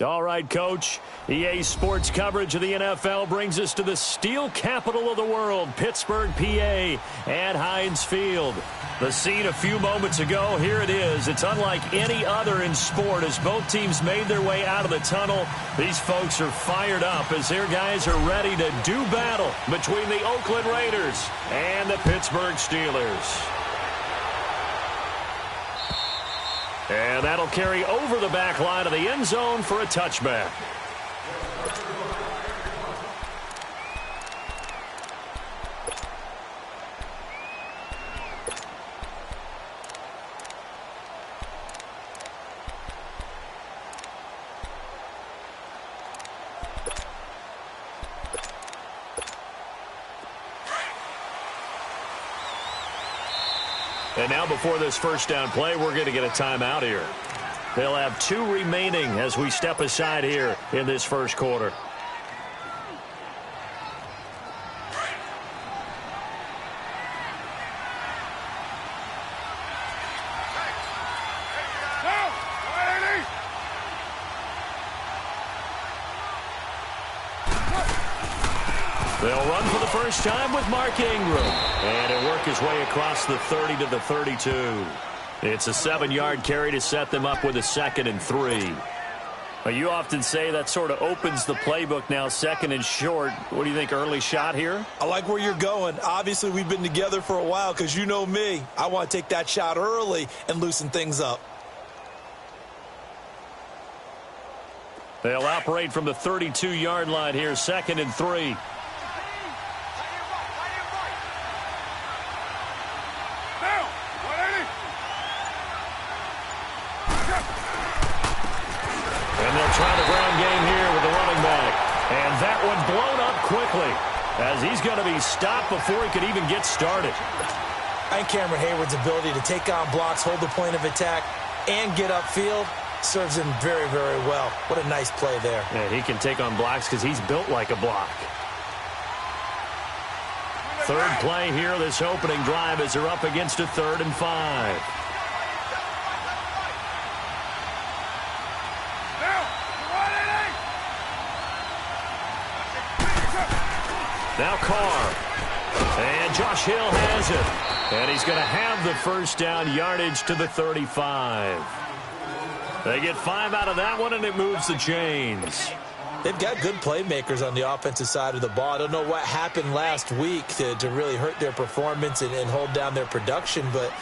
All right, Coach. EA Sports coverage of the NFL brings us to the steel capital of the world, Pittsburgh, PA, at Heinz Field. The scene a few moments ago, here it is. It's unlike any other in sport as both teams made their way out of the tunnel. These folks are fired up as their guys are ready to do battle between the Oakland Raiders and the Pittsburgh Steelers. And that'll carry over the back line of the end zone for a touchback. And now before this first down play, we're going to get a timeout here. They'll have 2 remaining as we step aside here in this first quarter. They'll run for the first time with Mark Ingram. And he'll work his way across the 30 to the 32. It's a 7-yard carry to set them up with a 2nd and 3. You often say that sort of opens the playbook now, 2nd and short. What do you think, early shot here? I like where you're going. Obviously, we've been together for a while because you know me. I want to take that shot early and loosen things up. They'll operate from the 32-yard line here, 2nd and 3. Quickly, as he's going to be stopped before he could even get started. And Cameron Hayward's ability to take on blocks, hold the point of attack, and get upfield serves him very, very well. What a nice play there. And he can take on blocks because he's built like a block. Third play here, this opening drive, as they're up against a 3rd and 5. Now Carr. And Josh Hill has it. And he's going to have the first down, yardage to the 35. They get 5 out of that one, and it moves the chains. They've got good playmakers on the offensive side of the ball. I don't know what happened last week to really hurt their performance and hold down their production, but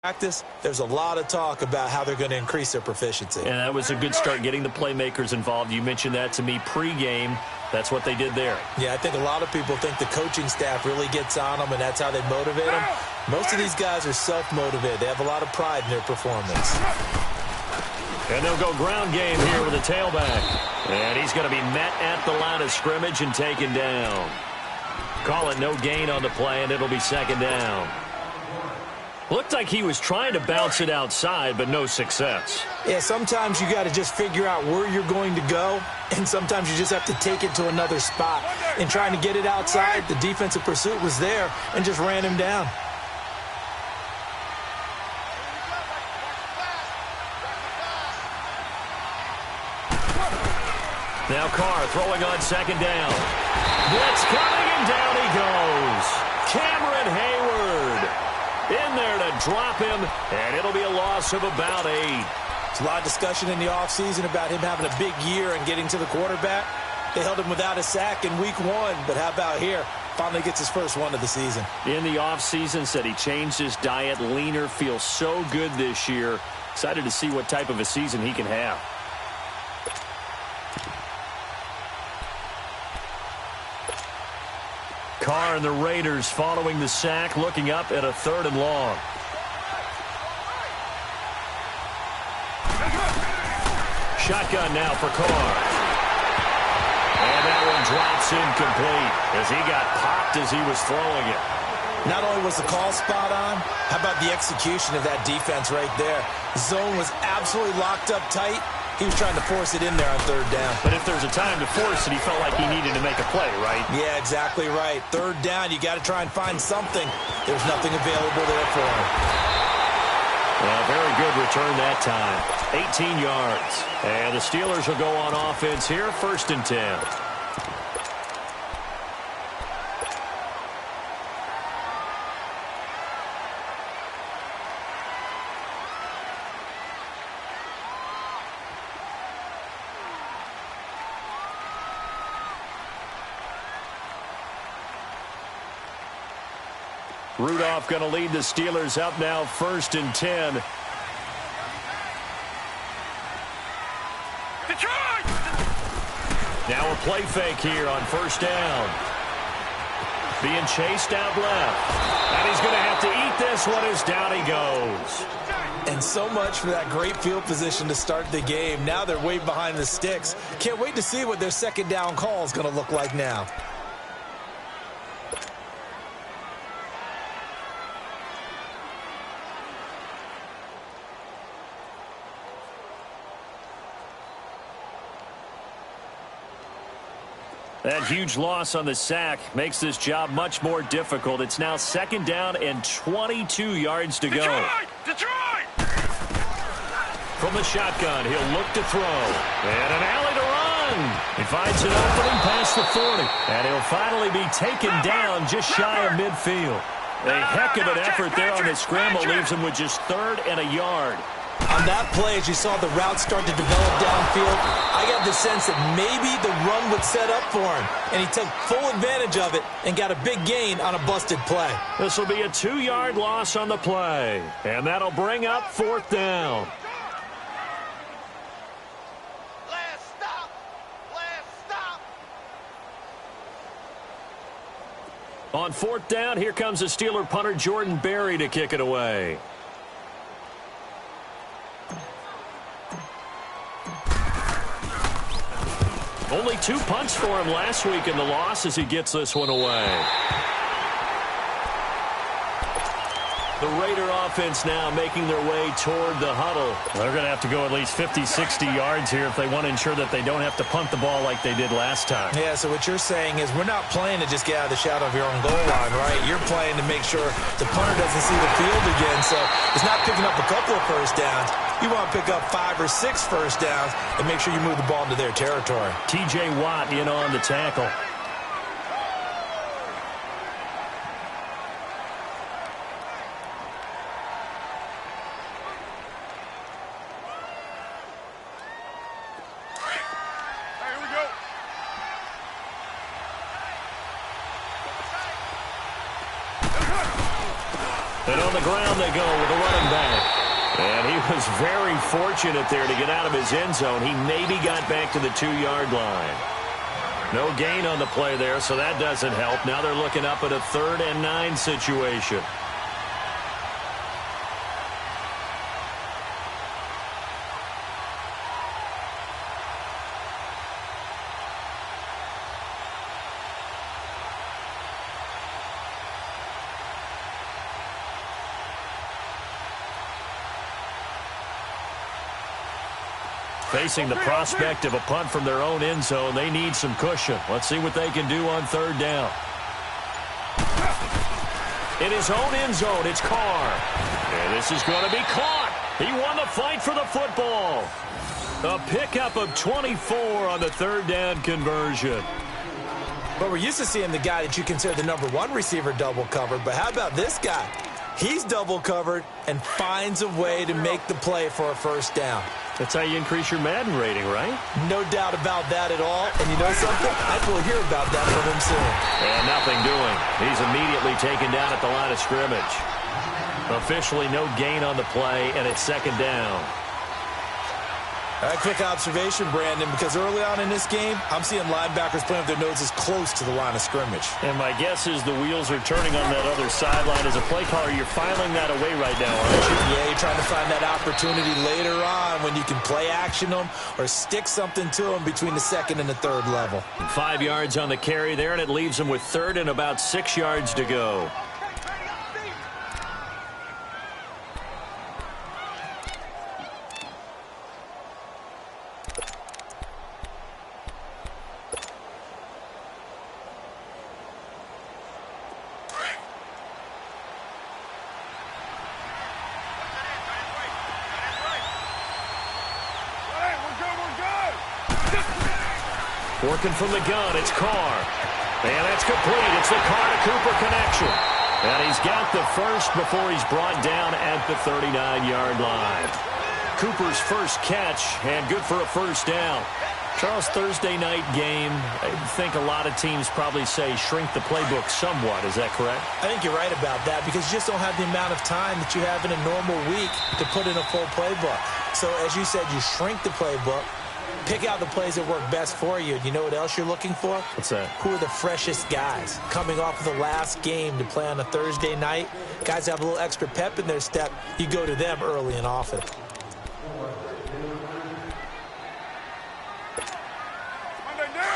Practice, there's a lot of talk about how they're going to increase their proficiency. And that was a good start getting the playmakers involved. You mentioned that to me pregame. That's what they did there. Yeah, I think a lot of people think the coaching staff really gets on them, and that's how they motivate them. Most of these guys are self-motivated. They have a lot of pride in their performance. And they'll go ground game here with a tailback. And he's going to be met at the line of scrimmage and taken down. Call it no gain on the play, and it'll be second down. Looked like he was trying to bounce it outside, but no success. Yeah, sometimes you got to just figure out where you're going to go, and sometimes you just have to take it to another spot. In trying to get it outside, the defensive pursuit was there and just ran him down. Now Carr throwing on second down. Blitz coming, and down he goes. Cameron Hayward in there to drop him, and it'll be a loss of about 8. There's a lot of discussion in the offseason about him having a big year and getting to the quarterback. They held him without a sack in week 1, but how about here? Finally gets his first one of the season. In the offseason, said he changed his diet, leaner, feels so good this year. Excited to see what type of a season he can have. Carr and the Raiders following the sack, looking up at a 3rd and long. Shotgun now for Carr. And that one drops incomplete as he got popped as he was throwing it. Not only was the call spot on, how about the execution of that defense right there? Zone was absolutely locked up tight. He was trying to force it in there on 3rd down. But if there's a time to force it, he felt like he needed to make a play, right? Yeah, exactly right. 3rd down, you got to try and find something. There's nothing available there for him. Well, very good return that time. 18 yards. And the Steelers will go on offense here, 1st and 10. Rudolph going to lead the Steelers up now, 1st and 10. Detroit! Now a play fake here on 1st down. Being chased out left. And he's going to have to eat this one as down he goes. And so much for that great field position to start the game. Now they're way behind the sticks. Can't wait to see what their 2nd down call is going to look like now. That huge loss on the sack makes this job much more difficult. It's now 2nd down and 22 yards to go. Detroit! From the shotgun, he'll look to throw. And an alley to run. He finds an opening past the 40. And he'll finally be taken down just shy of midfield. A heck of an effort there on the scramble leaves him with just 3rd and a yard. On that play, as you saw the route start to develop downfield, I got the sense that maybe the run would set up for him. And he took full advantage of it and got a big gain on a busted play. This will be a 2-yard loss on the play. And that'll bring up 4th down. Last stop! Last stop! On 4th down, here comes the Steeler punter Jordan Berry to kick it away. Only 2 punts for him last week in the loss as he gets this one away. The Raider offense now making their way toward the huddle. They're going to have to go at least 50, 60 yards here if they want to ensure that they don't have to punt the ball like they did last time. Yeah, so what you're saying is we're not playing to just get out of the shadow of your own goal line, right? You're playing to make sure the punter doesn't see the field again, so it's not picking up a couple of 1st downs. You want to pick up 5 or 6 1st downs and make sure you move the ball into their territory. T.J. Watt in on the tackle. Here we go. And on the ground they go with a running back. And he was very fortunate there to get out of his end zone. He maybe got back to the 2-yard line. No gain on the play there, so that doesn't help. Now they're looking up at a 3rd and 9 situation. Facing the prospect of a punt from their own end zone, they need some cushion. Let's see what they can do on 3rd down. In his own end zone, it's Carr. And this is going to be caught. He won the fight for the football. A pickup of 24 on the 3rd down conversion. But we're used to seeing the guy that you consider the #1 receiver double covered. But how about this guy? He's double covered and finds a way to make the play for a 1st down. That's how you increase your Madden rating, right? No doubt about that at all. And you know something? I will hear about that from him soon. And nothing doing. He's immediately taken down at the line of scrimmage. Officially no gain on the play, and it's 2nd down. All right, quick observation, Brandon, because early on in this game, I'm seeing linebackers playing with their noses close to the line of scrimmage. And my guess is the wheels are turning on that other sideline. As a play caller, you're filing that away right now, aren't you? Yeah, you're trying to find that opportunity later on when you can play action them or stick something to them between the 2nd and the 3rd level. 5 yards on the carry there, and it leaves them with 3rd and about 6 yards to go. Working from the gun, it's Carr. And that's complete. It's the Carr-to-Cooper connection. And he's got the first before he's brought down at the 39-yard line. Cooper's first catch, and good for a 1st down. Charles, Thursday night game, I think a lot of teams probably say shrink the playbook somewhat. Is that correct? I think you're right about that because you just don't have the amount of time that you have in a normal week to put in a full playbook. So, as you said, you shrink the playbook. Pick out the plays that work best for you. You know what else you're looking for? What's that? Who are the freshest guys coming off of the last game to play on a Thursday night? Guys have a little extra pep in their step. You go to them early and often.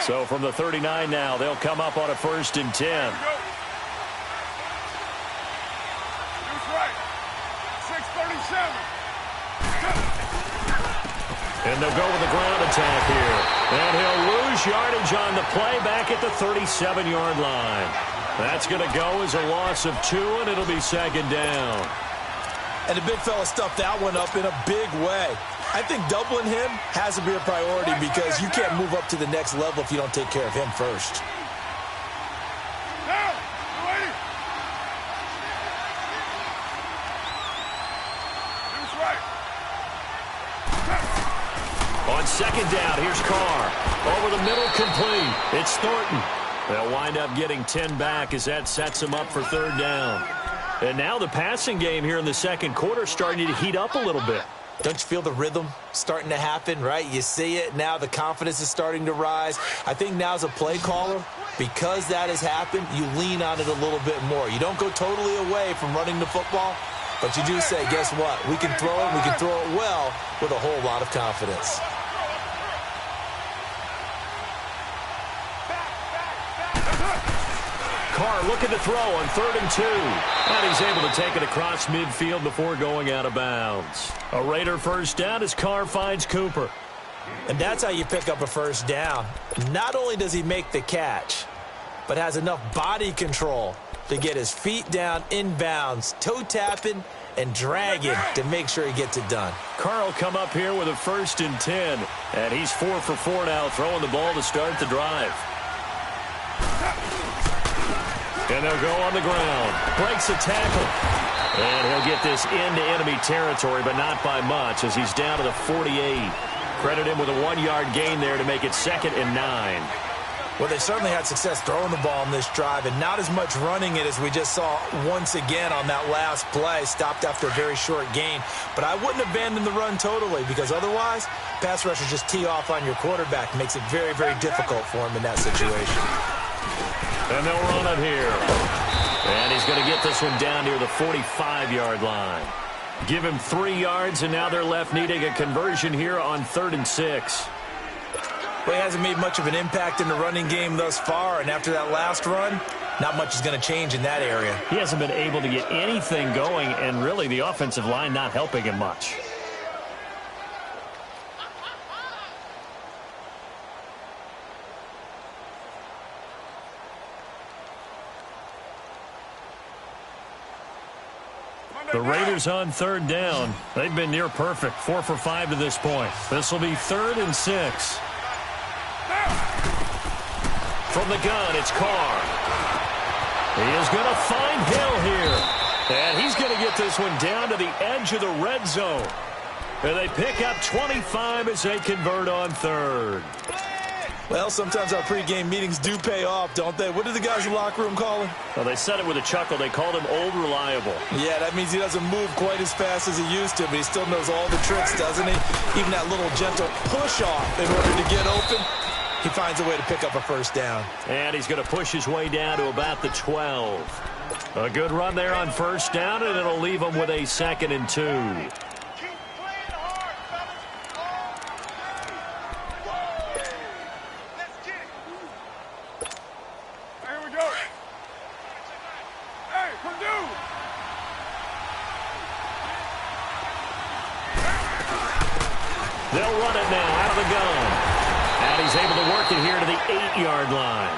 So from the 39 now, they'll come up on a 1st and 10. And they'll go with the ground attack here. And he'll lose yardage on the play back at the 37-yard line. That's going to go as a loss of 2, and it'll be 2nd down. And the big fella stuffed that one up in a big way. I think doubling him has to be a priority because you can't move up to the next level if you don't take care of him first. On 2nd down, here's Carr. Over the middle, complete. It's Thornton. They'll wind up getting 10 back as that sets them up for 3rd down. And now the passing game here in the 2nd quarter starting to heat up a little bit. Don't you feel the rhythm starting to happen, right? You see it. Now the confidence is starting to rise. I think now as a play caller, because that has happened, you lean on it a little bit more. You don't go totally away from running the football, but you do say, guess what? We can throw it. We can throw it well with a whole lot of confidence. Carr looking to throw on 3rd and 2. And he's able to take it across midfield before going out of bounds. A Raider 1st down as Carr finds Cooper. And that's how you pick up a 1st down. Not only does he make the catch, but has enough body control to get his feet down inbounds, toe tapping and dragging to make sure he gets it done. Carr will come up here with a 1st and 10. And he's 4 for 4 now, throwing the ball to start the drive. And they'll go on the ground. Breaks a tackle. And he'll get this into enemy territory, but not by much as he's down to the 48. Credit him with a 1-yard gain there to make it 2nd and 9. Well, they certainly had success throwing the ball in this drive and not as much running it as we just saw once again on that last play. Stopped after a very short gain. But I wouldn't abandon the run totally because otherwise, pass rushers just tee off on your quarterback. Makes it very, very difficult for him in that situation. And they'll run it here. And he's going to get this one down near the 45-yard line. Give him 3 yards, and now they're left needing a conversion here on 3rd and 6. Well, he hasn't made much of an impact in the running game thus far, and after that last run, not much is going to change in that area. He hasn't been able to get anything going, and really the offensive line not helping him much. The Raiders on 3rd down. They've been near perfect, 4 for 5 to this point. This will be 3rd and 6. From the gun, it's Carr. He is going to find Hill here. And he's going to get this one down to the edge of the red zone. And they pick up 25 as they convert on 3rd. Well, sometimes our pregame meetings do pay off, don't they? What do the guys in the locker room call him? Well, they said it with a chuckle. They called him Old Reliable. Yeah, that means he doesn't move quite as fast as he used to, but he still knows all the tricks, doesn't he? Even that little gentle push-off in order to get open, he finds a way to pick up a first down. And he's going to push his way down to about the 12. A good run there on first down, and it'll leave him with a 2nd and 2. They'll run it now out of the gun. And he's able to work it here to the 8-yard line.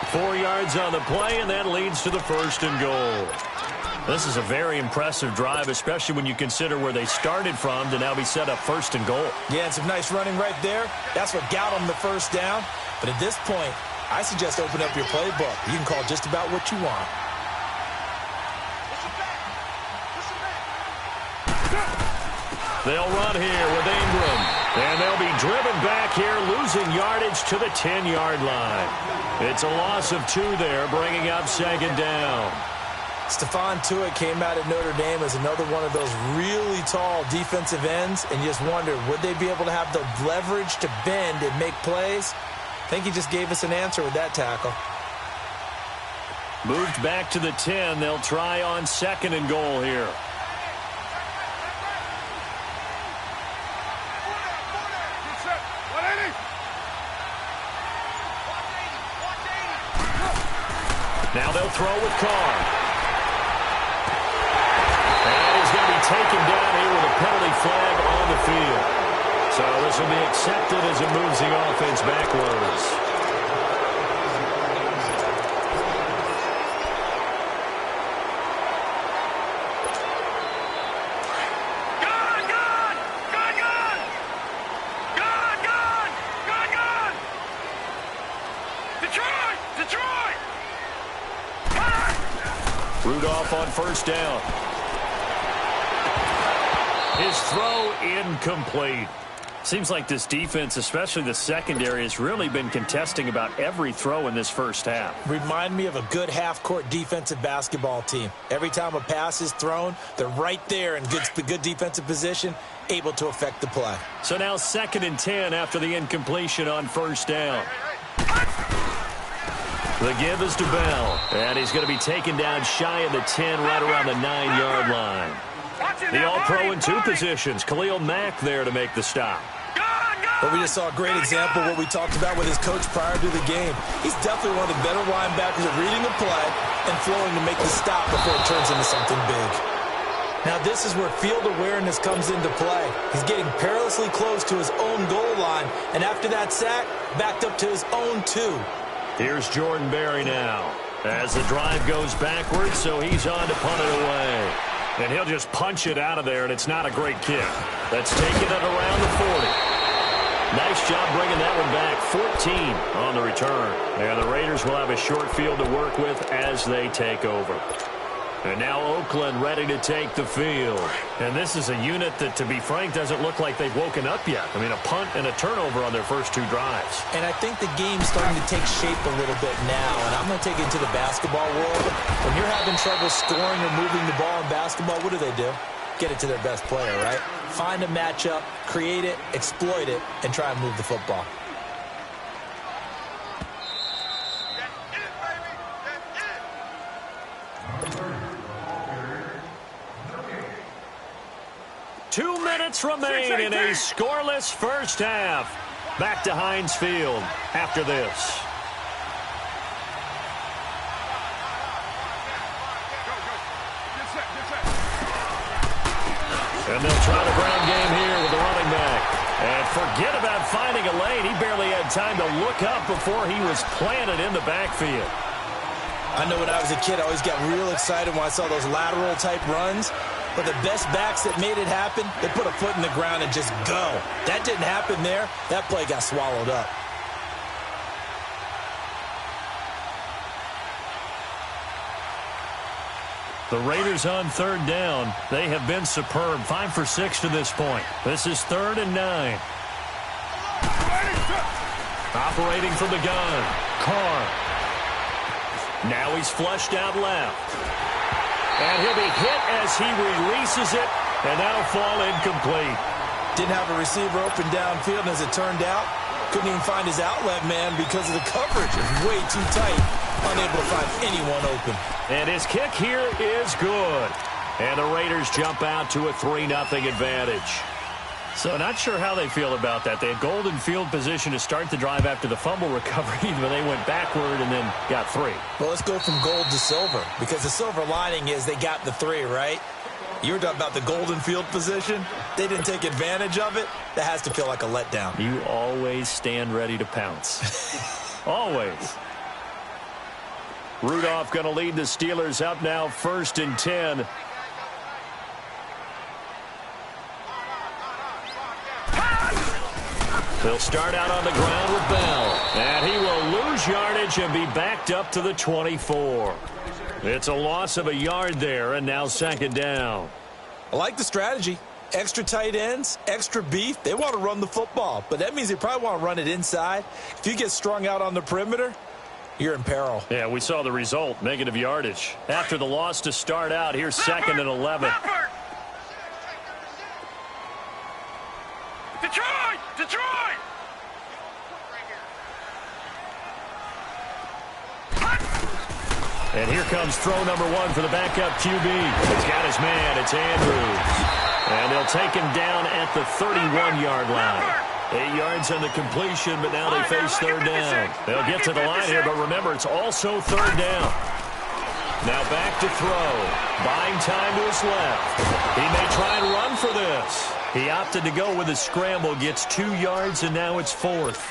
4 yards on the play, and that leads to the 1st and goal. This is a very impressive drive, especially when you consider where they started from to now be set up 1st and goal. Yeah, and some nice running right there. That's what got them the first down. But at this point, I suggest open up your playbook. You can call just about what you want. They'll run here with Ingram. And they'll be driven back here, losing yardage to the 10-yard line. It's a loss of 2 there, bringing up 2nd down. Stephon Tuitt came out of Notre Dame as another one of those really tall defensive ends, and you just wondered, would they be able to have the leverage to bend and make plays? I think he just gave us an answer with that tackle. Moved back to the 10. They'll try on 2nd and goal here. Now they'll throw with Carr. And he's going to be taken down here with a penalty flag on the field. So this will be accepted as it moves the offense backwards. Rudolph on first down. His throw incomplete. Seems like this defense, especially the secondary, has really been contesting about every throw in this first half. Remind me of a good half-court defensive basketball team. Every time a pass is thrown, they're right there in good defensive position, able to affect the play. So now 2nd and 10 after the incompletion on first down. The give is to Bell, and he's going to be taken down shy of the 10, right around the 9-yard line. The All-Pro in 2 positions, Khalil Mack there to make the stop. But we just saw a great example of what we talked about with his coach prior to the game. He's definitely one of the better linebackers at reading the play and flowing to make the stop before it turns into something big. Now this is where field awareness comes into play. He's getting perilously close to his own goal line, and after that sack, backed up to his own 2. Here's Jordan Berry now as the drive goes backwards, so he's on to punt it away. And he'll just punch it out of there, and it's not a great kick. That's taking it around the 40. Nice job bringing that one back. 14 on the return. And the Raiders will have a short field to work with as they take over. And now Oakland ready to take the field. And this is a unit that, to be frank, doesn't look like they've woken up yet. I mean, a punt and a turnover on their first 2 drives. And I think the game's starting to take shape a little bit now. And I'm going to take it into the basketball world. When you're having trouble scoring or moving the ball in basketball, what do? Get it to their best player, right? Find a matchup, create it, exploit it, and try and move the football. Two minutes remain in a scoreless first half. Back to Heinz Field after this. And they'll try the ground game here with the running back. And forget about finding a lane. He barely had time to look up before he was planted in the backfield. I know when I was a kid, I always got real excited when I saw those lateral-type runs. But the best backs that made it happen, they put a foot in the ground and just go. That didn't happen there. That play got swallowed up. The Raiders on 3rd down. They have been superb. 5 for 6 to this point. This is 3rd and 9. Operating from the gun. Carr. Now he's flushed out left. And he'll be hit as he releases it, and that'll fall incomplete. Didn't have a receiver open downfield, and as it turned out, couldn't even find his outlet man because of the coverage. It was way too tight, unable to find anyone open. And his kick here is good. And the Raiders jump out to a 3-0 advantage. So not sure how they feel about that. They had golden field position to start the drive after the fumble recovery, but they went backward and then got 3. Well, let's go from gold to silver, because the silver lining is they got the 3, right? You were talking about the golden field position. They didn't take advantage of it. That has to feel like a letdown. You always stand ready to pounce. Always. Rudolph going to lead the Steelers up now, 1st and 10. They'll start out on the ground with Bell. And he will lose yardage and be backed up to the 24. It's a loss of a yard there, and now 2nd down. I like the strategy. Extra tight ends, extra beef. They want to run the football, but that means they probably want to run it inside. If you get strung out on the perimeter, you're in peril. Yeah, we saw the result, negative yardage. After the loss to start out, here's 2nd and 11. Detroit! And here comes throw number 1 for the backup QB. He's got his man. It's Andrews. And they'll take him down at the 31-yard line. 8 yards on the completion, but now they face 3rd down. They'll get to the line here, but remember, it's also 3rd down. Now back to throw. Buying time to his left. He may try and run for this. He opted to go with a scramble, gets 2 yards, and now it's 4th.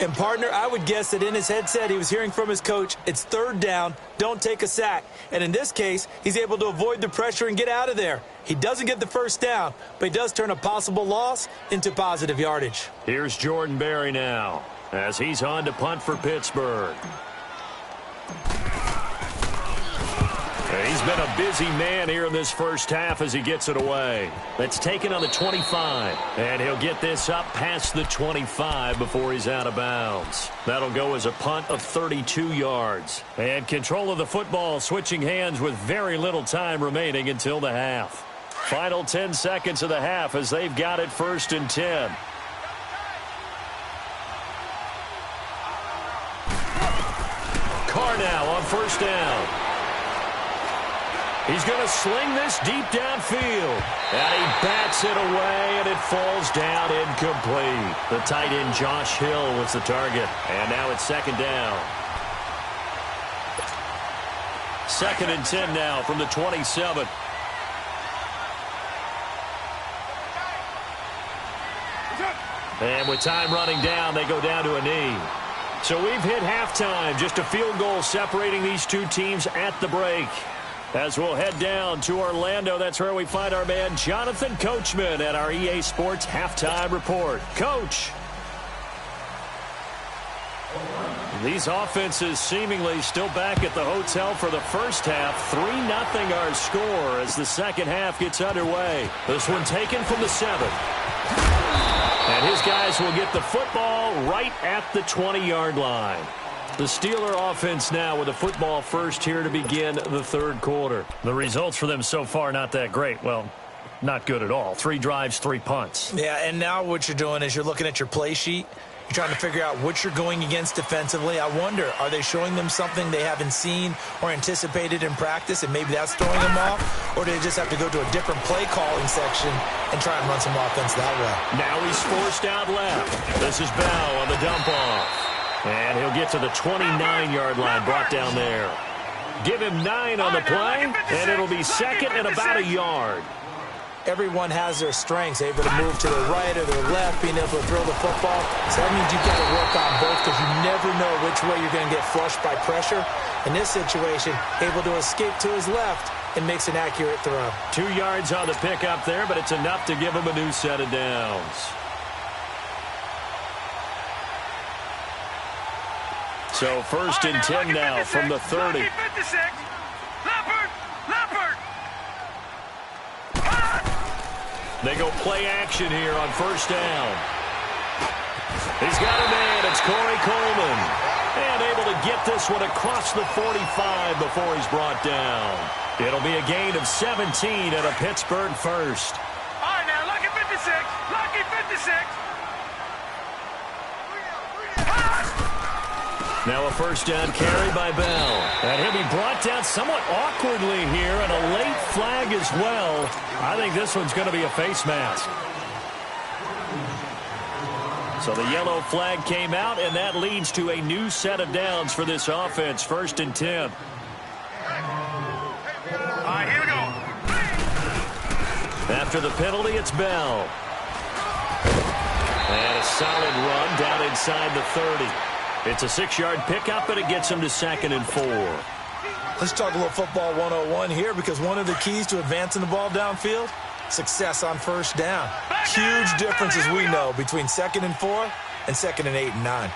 And, partner, I would guess that in his headset he was hearing from his coach, it's 3rd down, don't take a sack. And in this case, he's able to avoid the pressure and get out of there. He doesn't get the 1st down, but he does turn a possible loss into positive yardage. Here's Jordan Berry now as he's on to punt for Pittsburgh. He's been a busy man here in this first half as he gets it away. That's taken on the 25, and he'll get this up past the 25 before he's out of bounds. That'll go as a punt of 32 yards. And control of the football switching hands with very little time remaining until the half. Final 10 seconds of the half as they've got it 1st and 10. Carr now on 1st down. He's going to sling this deep downfield. And he bats it away, and it falls down incomplete. The tight end, Josh Hill, was the target. And now it's 2nd down. 2nd and 10 now from the 27. And with time running down, they go down to a knee. So we've hit halftime. Just a field goal separating these two teams at the break. As we'll head down to Orlando, that's where we find our man Jonathan Coachman at our EA Sports Halftime Report. Coach. These offenses seemingly still back at the hotel for the first half. 3-0 our score as the second half gets underway. This one taken from the 7. And his guys will get the football right at the 20-yard line. The Steeler offense now with the football first here to begin the third quarter. The results for them so far not that great. Well, not good at all. 3 drives, 3 punts. Yeah, and now what you're doing is you're looking at your play sheet. You're trying to figure out what you're going against defensively. I wonder, are they showing them something they haven't seen or anticipated in practice, and maybe that's throwing them off? Or do they just have to go to a different play calling section and try and run some offense that way? Now he's forced out left. This is Bell on the dump off. And he'll get to the 29-yard line, brought down there. Give him 9 on the play, and it'll be second and about a yard. Everyone has their strengths, able to move to the right or their left, being able to throw the football. So that means you've got to work on both because you never know which way you're going to get flushed by pressure. In this situation, able to escape to his left and makes an accurate throw. 2 yards on the pickup there, but it's enough to give him a new set of downs. So first and 10 now from the 30. They go play action here on first down. He's got a man. It's Corey Coleman. And able to get this one across the 45 before he's brought down. It'll be a gain of 17 and a Pittsburgh first. All right, now, lucky 56. Lucky 56. Now a first down carry by Bell. And he'll be brought down somewhat awkwardly here, and a late flag as well. I think this one's going to be a face mask. So the yellow flag came out, and that leads to a new set of downs for this offense. First and 10. All right, here we go. After the penalty, it's Bell. And a solid run down inside the 30. It's a 6-yard pickup, and it gets him to second and 4. Let's talk a little football 101 here, because one of the keys to advancing the ball downfield, success on first down. Huge difference, as we know, between 2nd and 4 and 2nd and 8 and 9.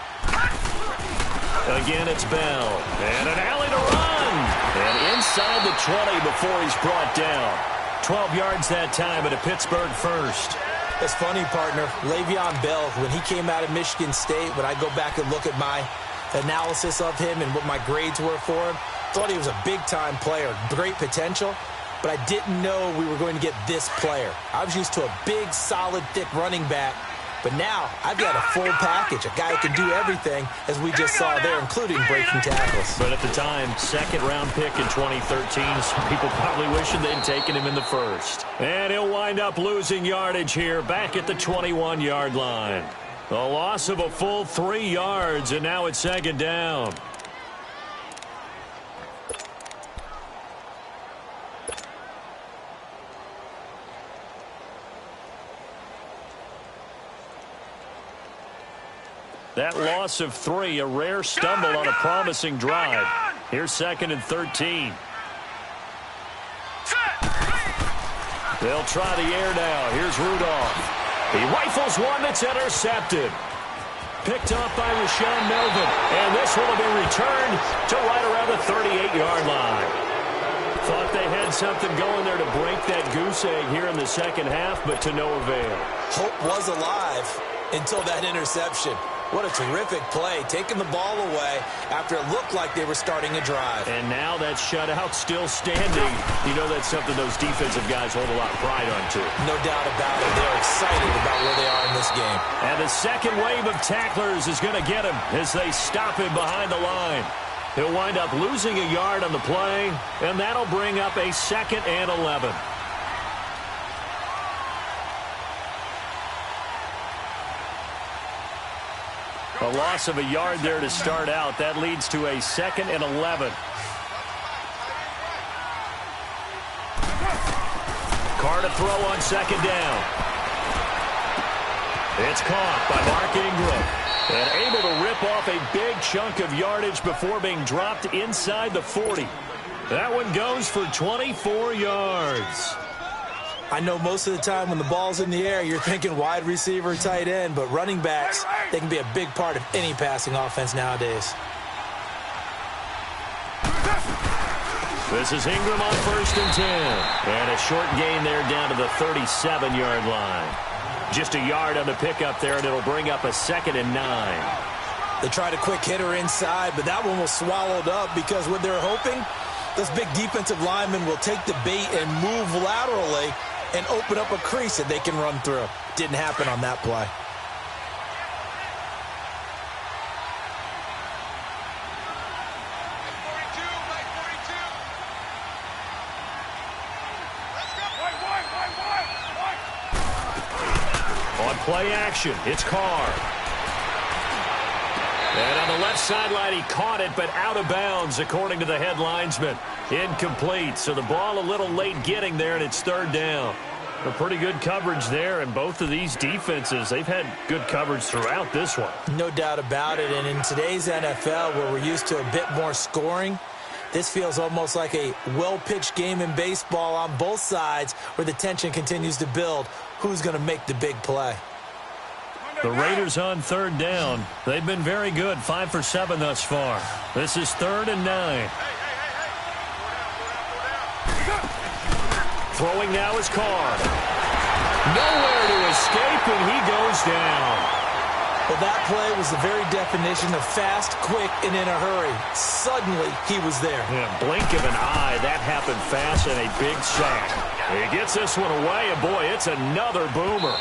Again, it's Bell. And an alley to run. And inside the 20 before he's brought down. 12 yards that time at a Pittsburgh first. It's funny, partner. Le'Veon Bell, when he came out of Michigan State, when I go back and look at my analysis of him and what my grades were for him, thought he was a big-time player, great potential, but I didn't know we were going to get this player. I was used to a big, solid, thick running back, but now I've got a full package, a guy who can do everything, as we just saw there, including breaking tackles. But at the time, 2nd-round pick in 2013, some people probably wishing they'd taken him in the first. And he'll wind up losing yardage here, back at the 21-yard line. A loss of a full 3 yards, and now it's 2nd down. That loss of 3, a rare stumble on a promising drive. Here's 2nd and 13. They'll try the air now. Here's Rudolph. He rifles one that's intercepted. Picked off by Rashawn Melvin. And this one will be returned to right around the 38-yard line. Thought they had something going there to break that goose egg here in the second half, but to no avail. Hope was alive until that interception. What a terrific play, taking the ball away after it looked like they were starting a drive. And now that shutout still standing. You know that's something those defensive guys hold a lot of pride on, too. No doubt about it. They're excited about where they are in this game. And the second wave of tacklers is going to get him as they stop him behind the line. He'll wind up losing a yard on the play, and that'll bring up a 2nd and 11. A loss of a yard there to start out. That leads to a 2nd and 11. Carr to throw on 2nd down. It's caught by Mark Ingram. And able to rip off a big chunk of yardage before being dropped inside the 40. That one goes for 24 yards. I know most of the time when the ball's in the air, you're thinking wide receiver, tight end, but running backs, they can be a big part of any passing offense nowadays. This is Ingram on 1st and 10. And a short gain there down to the 37-yard line. Just a yard on the pickup there, and it'll bring up a 2nd and 9. They tried a quick hitter inside, but that one was swallowed up because what they're hoping, those big defensive linemen will take the bait and move laterally and open up a crease that they can run through. Didn't happen on that play. On play action, it's Carr. And on the left sideline, he caught it, but out of bounds, according to the head linesman. Incomplete, so the ball a little late getting there, and it's 3rd down. A pretty good coverage there, and both of these defenses, they've had good coverage throughout this one. No doubt about it, and in today's NFL, where we're used to a bit more scoring, this feels almost like a well-pitched game in baseball on both sides where the tension continues to build. Who's going to make the big play? The Raiders on 3rd down. They've been very good, 5 for 7 thus far. This is 3rd and 9. Throwing now is Carr. Nowhere to escape, and he goes down. Well, that play was the very definition of fast, quick, and in a hurry. Suddenly, he was there. Yeah, blink of an eye. That happened fast, and a big sack. He gets this one away, and boy, it's another boomer.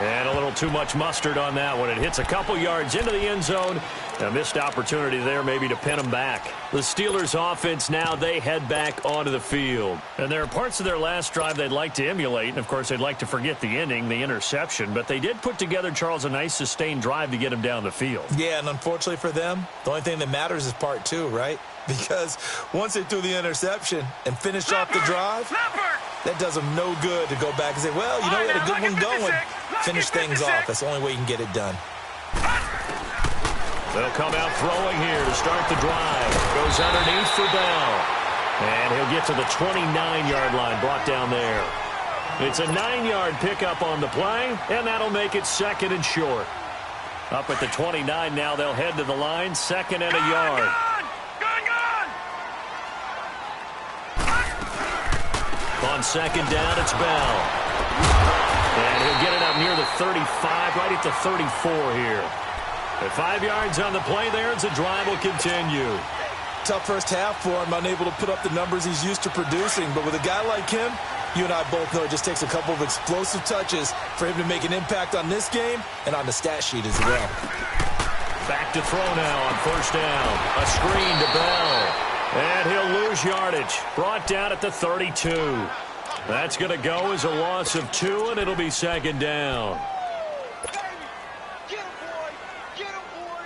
And a little too much mustard on that one. It hits a couple yards into the end zone. A missed opportunity there maybe to pin them back. The Steelers offense now, they head back onto the field. And there are parts of their last drive they'd like to emulate. And, of course, they'd like to forget the ending, the interception. But they did put together, Charles, a nice sustained drive to get them down the field. Yeah, and unfortunately for them, the only thing that matters is part 2, right? Because once they threw the interception and finished off the drive, that does them no good to go back and say, well, you know, we had a good one going. Finish things off. That's the only way you can get it done. They'll come out throwing here to start the drive. Goes underneath for Bell. And he'll get to the 29-yard line, brought down there. It's a 9-yard pickup on the play, and that'll make it 2nd and short. Up at the 29 now, they'll head to the line, 2nd and a yard. On 2nd down, it's Bell. And he'll get it up near the 35, right at the 34 here. At 5 yards on the play there, as the drive will continue. Tough first half for him, unable to put up the numbers he's used to producing. But with a guy like him, you and I both know it just takes a couple of explosive touches for him to make an impact on this game and on the stat sheet as well. Back to throw now on 1st down. A screen to Bell. And he'll lose yardage. Brought down at the 32. That's going to go as a loss of 2, and it'll be 2nd down. Get him, boy! Get him, boy!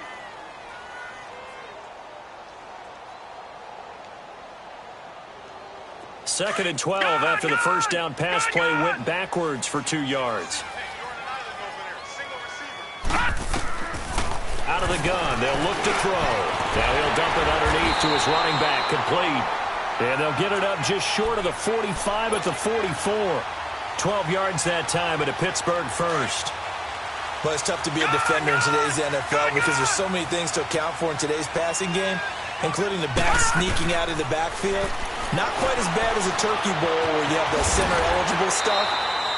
Second and 12 after the first down pass play went backwards for 2 yards. Out of the gun, they'll look to throw. Now he'll dump it underneath to his running back, complete. And they'll get it up just short of the 45 at the 44. 12 yards that time at a Pittsburgh first. Well, it's tough to be a defender in today's NFL because there's so many things to account for in today's passing game, including the back sneaking out of the backfield. Not quite as bad as a turkey bowl where you have the center-eligible stuff,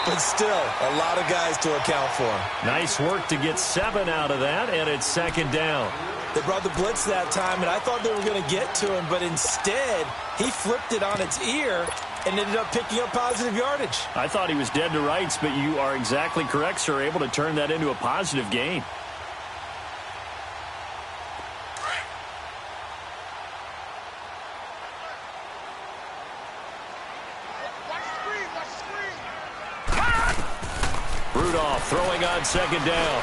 but still a lot of guys to account for. Nice work to get 7 out of that, and it's 2nd down. They brought the blitz that time, and I thought they were going to get to him, but instead he flipped it on its ear and ended up picking up positive yardage. I thought he was dead to rights, but you are exactly correct, sir. Able to turn that into a positive gain. Rudolph throwing on 2nd down.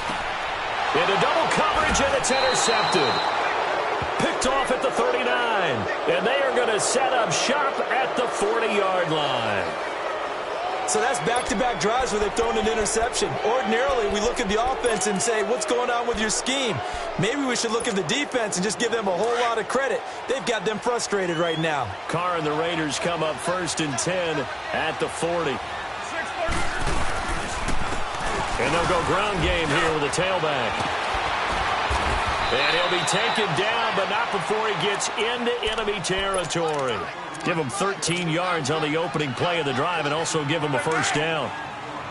Into double coverage, and it's intercepted. Picked off at the 39. And they are going to set up shop at the 40-yard line. So that's back-to-back drives where they've thrown an interception. Ordinarily, we look at the offense and say, what's going on with your scheme? Maybe we should look at the defense and just give them a whole lot of credit. They've got them frustrated right now. Carr and the Raiders come up 1st and 10 at the 40. And they'll go ground game here with a tailback. And he'll be taken down, but not before he gets into enemy territory. Give him 13 yards on the opening play of the drive and also give him a first down.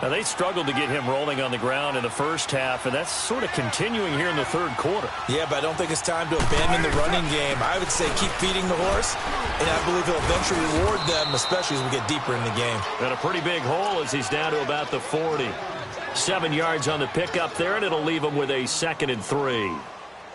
Now, they struggled to get him rolling on the ground in the first half, and that's sort of continuing here in the third quarter. Yeah, but I don't think it's time to abandon the running game. I would say keep feeding the horse, and I believe he'll eventually reward them, especially as we get deeper in the game. And a pretty big hole as he's down to about the 40. 7 yards on the pickup there, and it'll leave him with a 2nd and 3.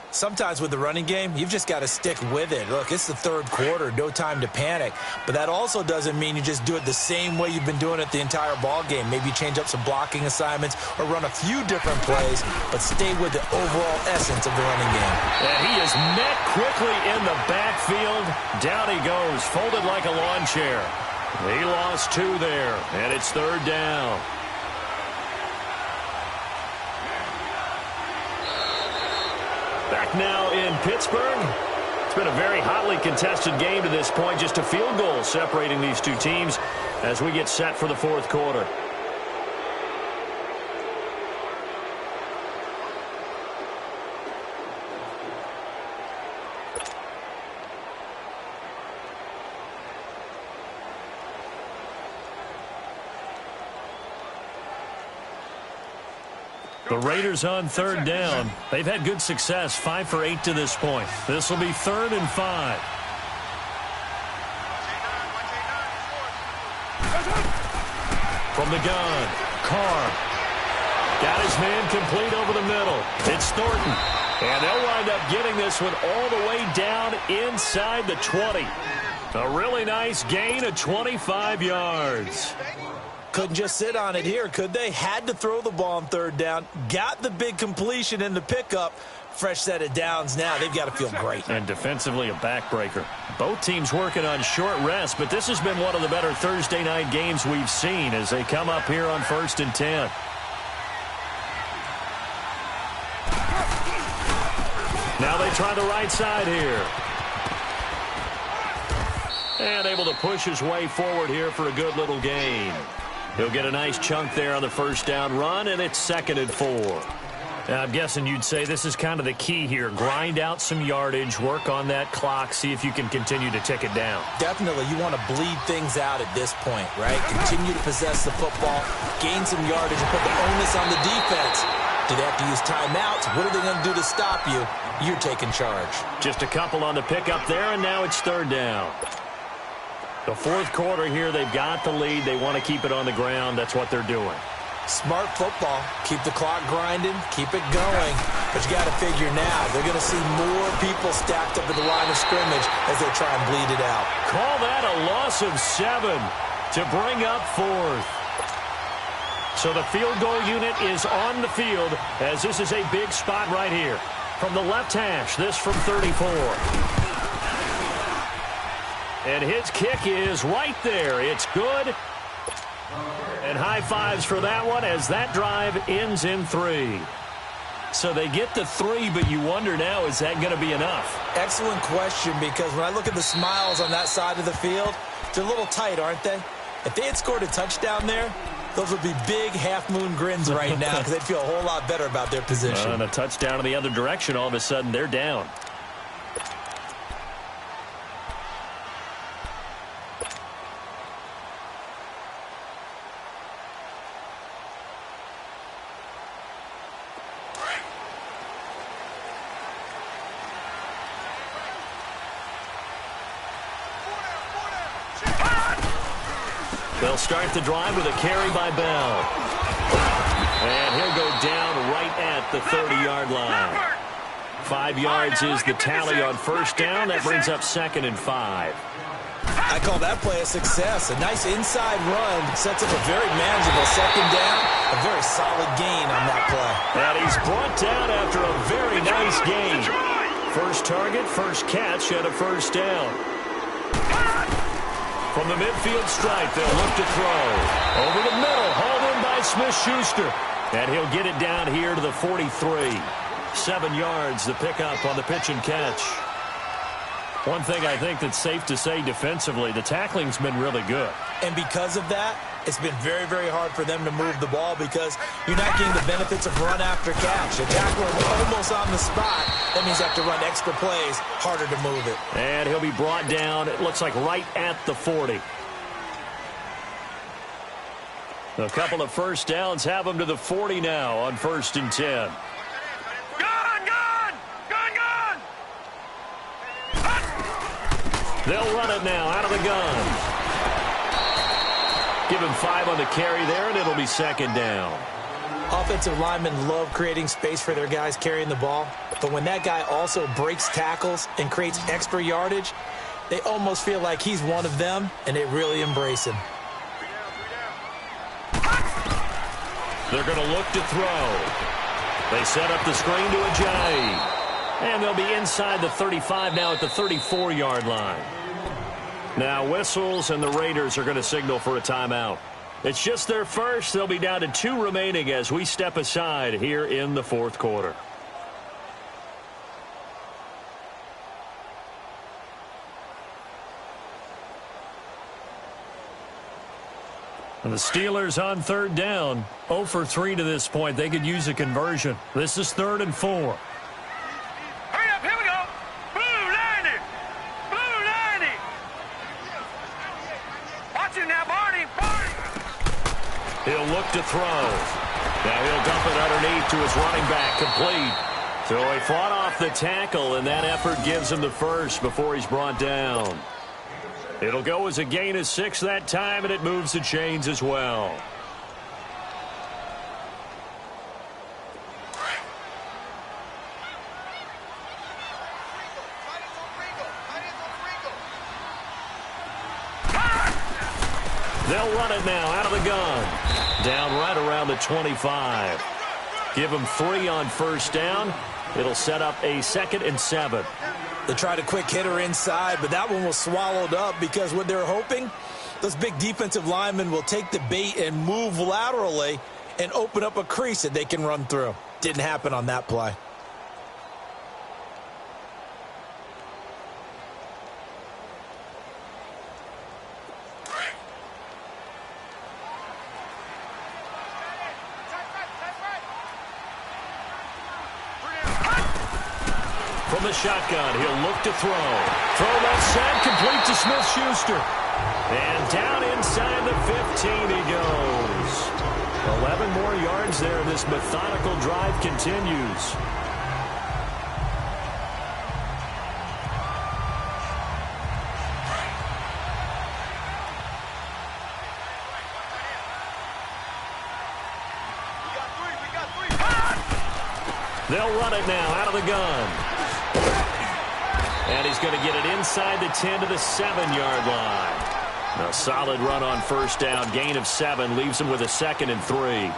Sometimes with the running game, you've just got to stick with it. Look, it's the third quarter, no time to panic. But that also doesn't mean you just do it the same way you've been doing it the entire ball game. Maybe change up some blocking assignments or run a few different plays, but stay with the overall essence of the running game. And he is met quickly in the backfield. Down he goes, folded like a lawn chair. He lost 2 there, and it's 3rd down. Back now in Pittsburgh. It's been a very hotly contested game to this point. Just a field goal separating these two teams as we get set for the fourth quarter. The Raiders on 3rd down. They've had good success, 5 for 8 to this point. This will be 3rd and 5. From the gun, Carr. Got his man complete over the middle. It's Thornton. And they'll wind up getting this one all the way down inside the 20. A really nice gain of 25 yards. Couldn't just sit on it here, could they? Had to throw the ball on 3rd down. Got the big completion in the pickup. Fresh set of downs now. They've got to feel great. And defensively a backbreaker. Both teams working on short rest, but this has been one of the better Thursday night games we've seen as they come up here on 1st and 10. Now they try the right side here. And able to push his way forward here for a good little gain. He'll get a nice chunk there on the first down run, and it's 2nd and 4. Now, I'm guessing you'd say this is kind of the key here. Grind out some yardage, work on that clock, see if you can continue to tick it down. Definitely. You want to bleed things out at this point, right? Continue to possess the football, gain some yardage, and put the onus on the defense. Do they have to use timeouts? What are they going to do to stop you? You're taking charge. Just a couple on the pickup there, and now it's 3rd down. The fourth quarter here, they've got the lead. They want to keep it on the ground. That's what they're doing. Smart football. Keep the clock grinding. Keep it going. But you got to figure now, they're going to see more people stacked up at the line of scrimmage as they try and bleed it out. Call that a loss of 7 to bring up 4th. So the field goal unit is on the field as this is a big spot right here. From the left hash, this from 34. And his kick is right there. It's good. And high fives for that one as that drive ends in 3. So they get the 3, but you wonder now, is that going to be enough? Excellent question, because when I look at the smiles on that side of the field, they're a little tight, aren't they? If they had scored a touchdown there, those would be big half-moon grins right now because they'd feel a whole lot better about their position. And a touchdown in the other direction, all of a sudden they're down. They'll start the drive with a carry by Bell. And he'll go down right at the 30-yard line. 5 yards is the tally on first down. That brings up 2nd and 5. I call that play a success. A nice inside run sets up a very manageable 2nd down. A very solid gain on that play. And he's brought down after a very nice gain. First target, first catch, and a first down. From the midfield stripe, they'll look to throw. Over the middle, hauled in by Smith-Schuster. And he'll get it down here to the 43. 7 yards, the pickup on the pitch and catch. One thing I think that's safe to say defensively, the tackling's been really good. And because of that, it's been very, very hard for them to move the ball because you're not getting the benefits of run after catch. A tackler almost on the spot. That means you have to run extra plays, harder to move it. And he'll be brought down, it looks like right at the 40. A couple of first downs have him to the 40 now on 1st and 10. They'll run it now out of the gun. Give him 5 on the carry there, and it'll be 2nd down. Offensive linemen love creating space for their guys carrying the ball, but when that guy also breaks tackles and creates extra yardage, they almost feel like he's one of them, and they really embrace him. They're going to look to throw. They set up the screen to Ajayi. And they'll be inside the 35 now at the 34-yard line. Now whistles, and the Raiders are going to signal for a timeout. It's just their first. They'll be down to 2 remaining as we step aside here in the 4th quarter. And the Steelers on 3rd down. 0 for 3 to this point. They could use a conversion. This is 3rd and 4. He'll look to throw. Now he'll dump it underneath to his running back, complete. So he fought off the tackle, and that effort gives him the first before he's brought down. It'll go as a gain of 6 that time, and it moves the chains as well. They'll run it now out of the gun. Down right around the 25. Give them 3 on 1st down. It'll set up a 2nd and 7. They tried a quick hitter inside, but that one was swallowed up because what they're hoping, those big defensive linemen will take the bait and move laterally and open up a crease that they can run through. Didn't happen on that play. From the shotgun, he'll look to throw. Throw left side, complete to Smith-Schuster. And down inside the 15 he goes. 11 more yards there. This methodical drive continues. They'll run it now out of the gun. And he's going to get it inside the 10 to the 7-yard line. A solid run on 1st down. Gain of 7 leaves him with a 2nd and 3.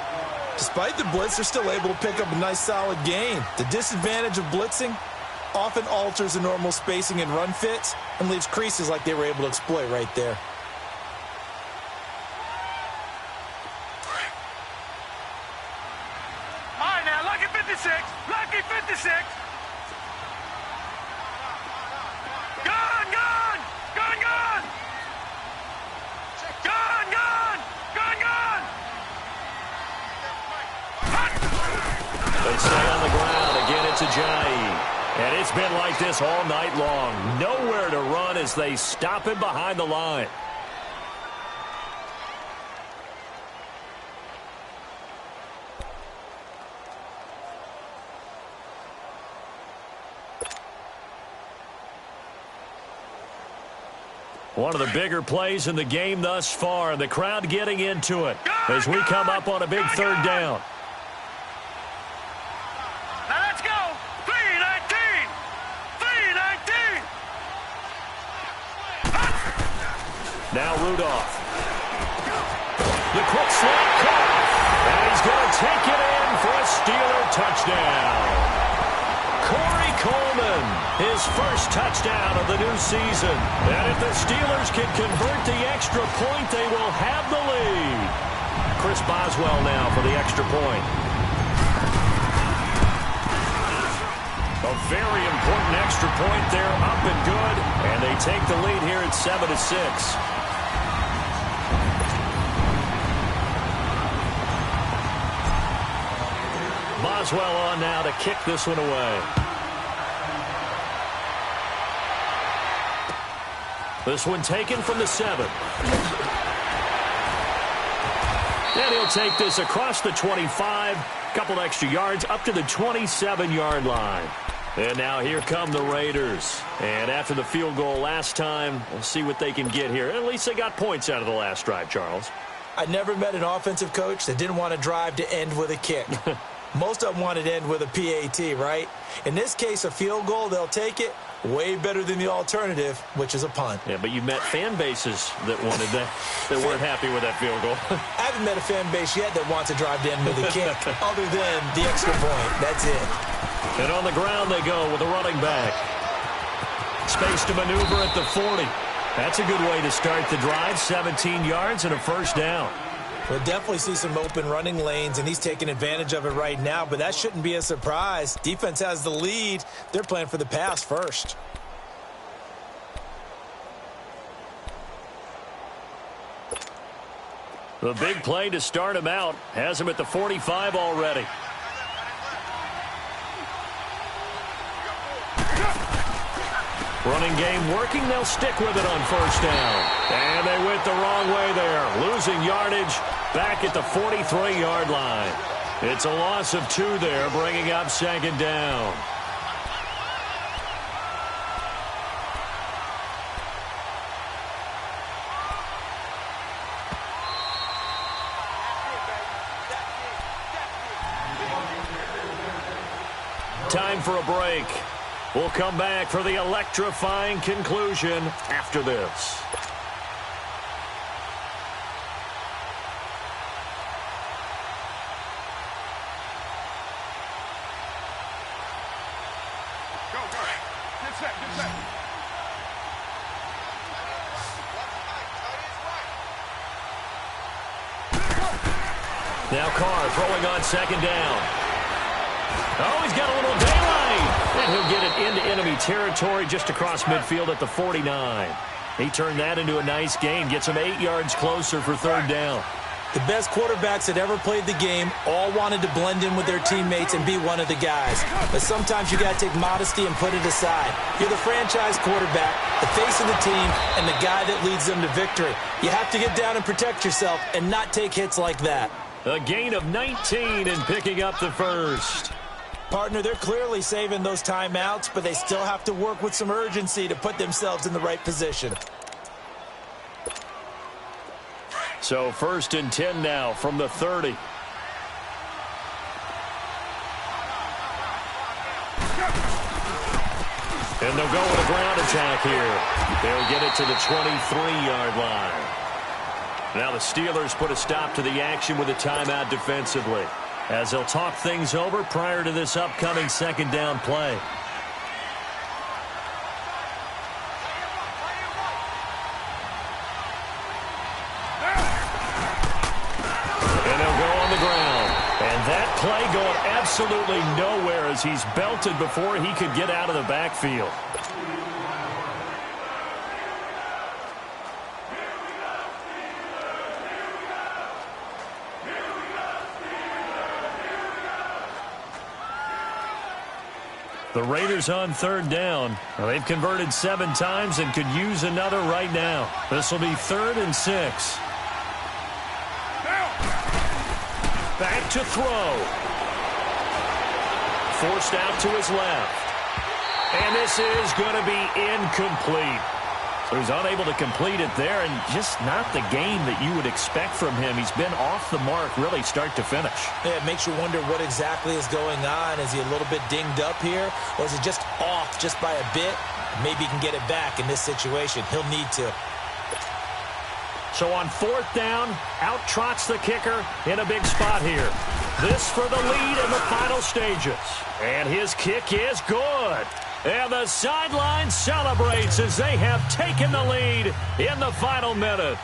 Despite the blitz, they're still able to pick up a nice solid gain. The disadvantage of blitzing often alters the normal spacing and run fits and leaves creases like they were able to exploit right there. All right, now, lucky 56. Lucky 56. Gun, gun! Gun, gun! Gun, gun! Gun, gun! They stay on the ground. Again, it's Ajayi. And it's been like this all night long. Nowhere to run as they stop him behind the line. One of the bigger plays in the game thus far. The crowd getting into it as we come up on a big 3rd down. Now let's go. 3-19. 3-19. Now Rudolph. The quick slot caught. And he's going to take it in for a Steeler touchdown. Corey Coleman, his first touchdown of the new season. And if the Steelers can convert the extra point, they will have the lead. Chris Boswell now for the extra point. A very important extra point there, up and good. And they take the lead here at 7-6. Boswell on now to kick this one away. This one taken from the 7. And he'll take this across the 25. Couple extra yards up to the 27-yard line. And now here come the Raiders. And after the field goal last time, we'll see what they can get here. At least they got points out of the last drive, Charles. I never met an offensive coach that didn't want to drive to end with a kick. Most of them wanted to end with a PAT, right? In this case, a field goal, they'll take it. Way better than the alternative, which is a punt. Yeah, but you met fan bases that wanted that weren't happy with that field goal. I haven't met a fan base yet that wants to drive to end with a kick, other than the extra point. That's it. And on the ground they go with a running back. Space to maneuver at the 40. That's a good way to start the drive. 17 yards and a first down. We'll definitely see some open running lanes, and he's taking advantage of it right now, but that shouldn't be a surprise. Defense has the lead. They're playing for the pass first. The big play to start him out has him at the 45 already. Running game working. They'll stick with it on first down. And they went the wrong way there. Losing yardage back at the 43-yard line. It's a loss of 2 there, bringing up second down. Time for a break. We'll come back for the electrifying conclusion after this. Go. Get set. Now Carr throwing on second down. Oh, he's got a little daylight. And he'll get it into enemy territory just across midfield at the 49. He turned that into a nice gain. Gets him 8 yards closer for third down. The best quarterbacks that ever played the game all wanted to blend in with their teammates and be one of the guys. But sometimes you got to take modesty and put it aside. You're the franchise quarterback, the face of the team, and the guy that leads them to victory. You have to get down and protect yourself and not take hits like that. A gain of 19 and picking up the first. Partner, they're clearly saving those timeouts, but they still have to work with some urgency to put themselves in the right position. So 1st and 10 now from the 30. And they'll go with a ground attack here. They'll get it to the 23-yard line. Now the Steelers put a stop to the action with a timeout defensively, as they'll talk things over prior to this upcoming second down play. And they'll go on the ground. And that play going absolutely nowhere as he's belted before he could get out of the backfield. The Raiders on third down. Well, they've converted 7 times and could use another right now. This will be 3rd and 6. Back to throw. Forced out to his left. And this is going to be incomplete. So he's unable to complete it there, and just not the game that you would expect from him. He's been off the mark really start to finish. Yeah, it makes you wonder what exactly is going on. Is he a little bit dinged up here, or is it just off just by a bit? Maybe he can get it back in this situation. He'll need to. So on 4th down, out trots the kicker in a big spot here. This for the lead in the final stages. And his kick is good. And the sideline celebrates as they have taken the lead in the final minute.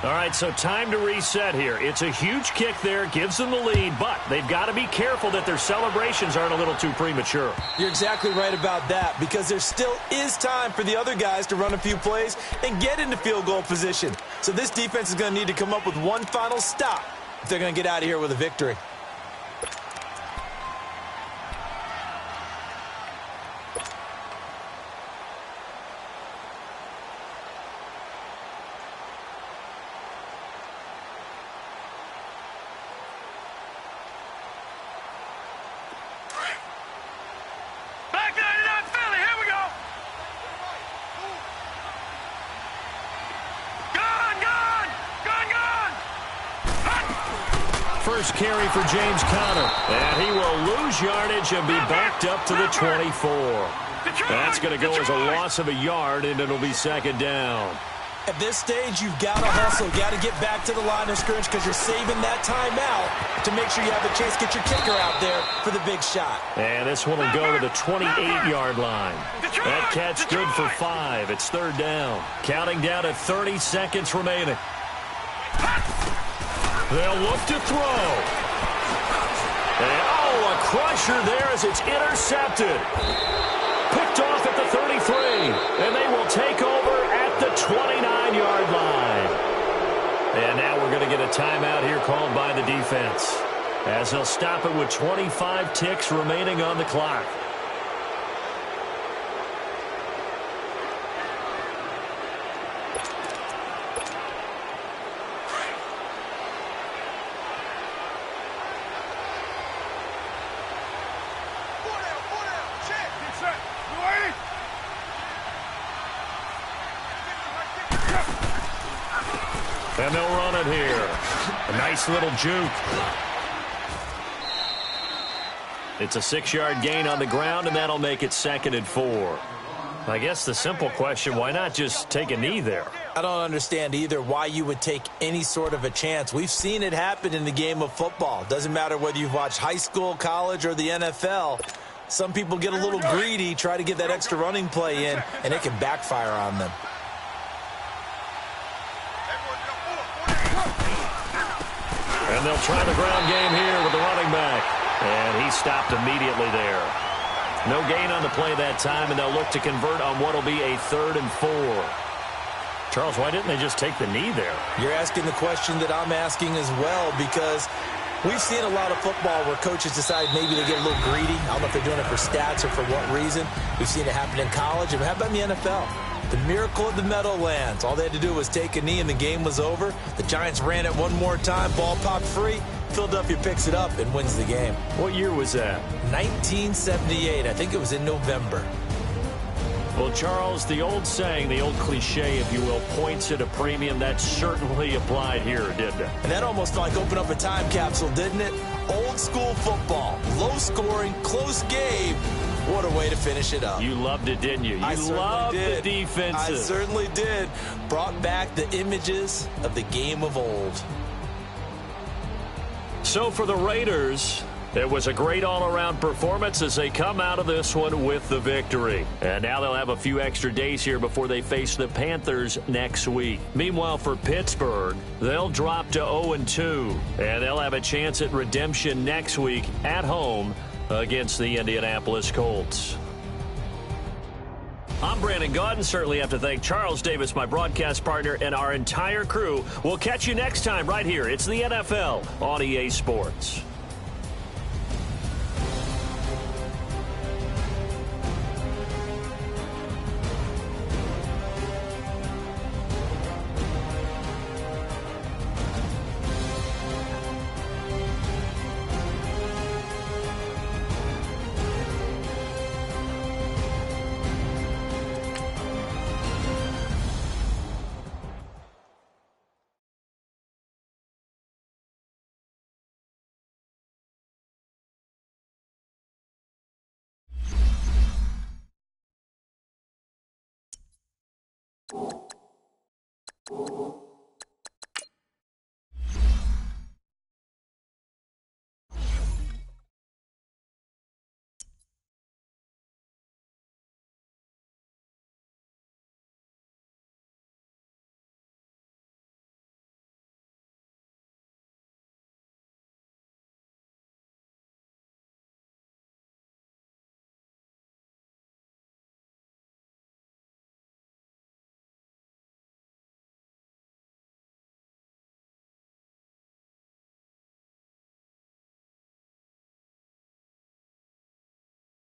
All right, so time to reset here. It's a huge kick there, gives them the lead, but they've got to be careful that their celebrations aren't a little too premature. You're exactly right about that, because there still is time for the other guys to run a few plays and get into field goal position. So this defense is going to need to come up with one final stop if they're going to get out of here with a victory. First carry for James Conner, and he will lose yardage and be backed up to the 24. That's going to go as a loss of a yard, and it'll be second down. At this stage, you've got to hustle. You've got to get back to the line of scrimmage because you're saving that timeout to make sure you have a chance to get your kicker out there for the big shot. And this one will go to the 28-yard line. That catch good for 5. It's third down. Counting down at 30 seconds remaining. They'll look to throw. And, a crusher there as it's intercepted. Picked off at the 33. And they will take over at the 29-yard line. And now we're going to get a timeout here called by the defense, as they'll stop it with 25 ticks remaining on the clock. And they'll run it here. A nice little juke. It's a 6-yard gain on the ground, and that'll make it 2nd and 4. I guess the simple question, why not just take a knee there? I don't understand either why you would take any sort of a chance. We've seen it happen in the game of football. Doesn't matter whether you've watched high school, college, or the NFL. Some people get a little greedy, try to get that extra running play in, and it can backfire on them. And they'll try the ground game here with the running back. And he stopped immediately there. No gain on the play that time, and they'll look to convert on what will be a 3rd and 4. Charles, why didn't they just take the knee there? You're asking the question that I'm asking as well, because we've seen a lot of football where coaches decide maybe they get a little greedy. I don't know if they're doing it for stats or for what reason. We've seen it happen in college, and how about in the NFL? The miracle of the Meadowlands. All they had to do was take a knee and the game was over. The Giants ran it one more time. Ball popped free. Philadelphia picks it up and wins the game. What year was that? 1978. I think it was in November. Well, Charles, the old saying, the old cliche, if you will, points at a premium. That certainly applied here, didn't it? And that almost like opened up a time capsule, didn't it? Old school football. Low scoring, close game. What a way to finish it up. You loved it, didn't you? You loved the defenses. I certainly did. Brought back the images of the game of old. So for the Raiders, it was a great all-around performance as they come out of this one with the victory. And now they'll have a few extra days here before they face the Panthers next week. Meanwhile, for Pittsburgh, they'll drop to 0-2, and they'll have a chance at redemption next week at home against the Indianapolis Colts. I'm Brandon Gaudin. Certainly have to thank Charles Davis, my broadcast partner, and our entire crew. We'll catch you next time right here. It's the NFL on EA Sports.